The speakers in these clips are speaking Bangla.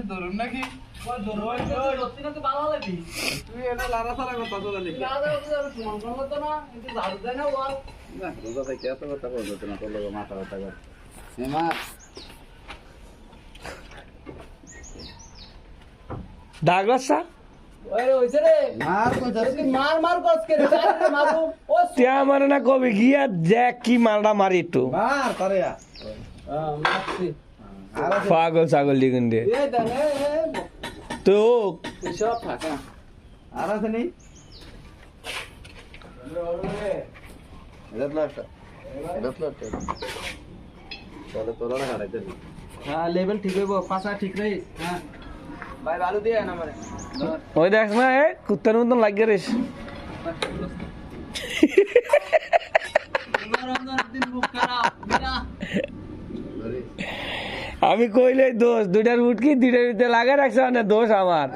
ধরুন নাকি ডাগলাসা মারে না কবি গিয়া দেখ কি মালটা মারি একটু পাগল ছাগল লিগুন দিয়ে তো আর আছে নেই লেভেল ঠিক হইব পাশা ঠিক রই হ্যাঁ ভাই ভালো দিয়ে না আমারে ওই দেখ না এ কুত্তার মতন লাগিয়ে রেস আমি কইলে দোষ দুইটার উঠকি দুইটার ভিতরে লাগা রাখছে মানে দোষ আমার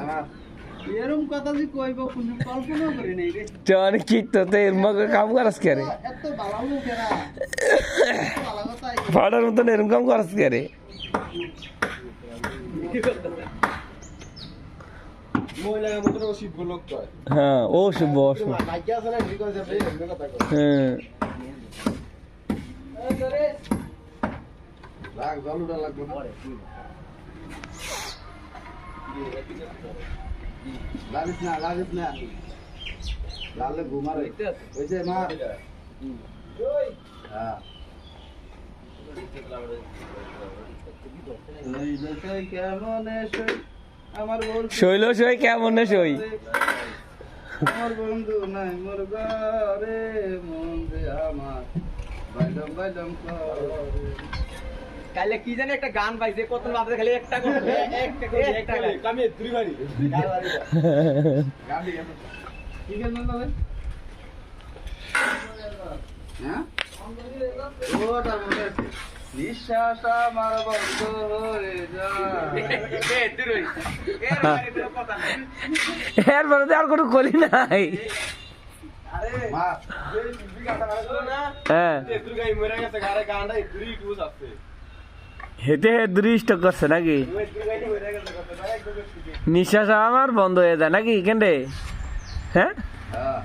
এরকম কথা যে কইব কোন কল্পনা করি নাই রে চল কি তো এর মগে কাম করস কে রে এত ভালো লোকেরা ভালো কথা ফাড়ার মতন এরকম কাম করস কে রে মহিলার মতন অসিদ্ধ লোক কয় হ্যাঁ ও শুভ অশুভ নাইকা আছে না ঠিক আছে এমনি কথা কয় হ্যাঁ এই করে লাগ জলুটা লাগবে পরে লাগিস না লালে ঘুমার হইছে মার ওই হ্যাঁ এই দেখে কেমন এসে আমার বন্ধু শৈল সই কেমন না সই আমার বন্ধু নাই মোর ঘরে মন রে আমার বাইলম করে কালে কি জানি একটা গান পাইছে কত বাপরে খালি একটা করে একটা আমি দুই বাড়ি গান দিকে কি গান বলবে হ্যাঁ ওটার মধ্যে নিঃশ্বাস আমার বন্ধ হয়ে যায় এরপরে তো আর কোনো কলি নাই আরে মা এই টিভি গাটা গাড়া না হ্যাঁ এতুর গাই মরে গেছে গারে গানটা এতুরি ইউজ আছে হেতে দৃষ্ট করছে নাকি এতুর গাই মরে গেছে কথা ভাই একদম ঠিক নিঃশ্বাস আমার বন্ধ হয়ে যায় নাকি কেন রে হ্যাঁ হ্যাঁ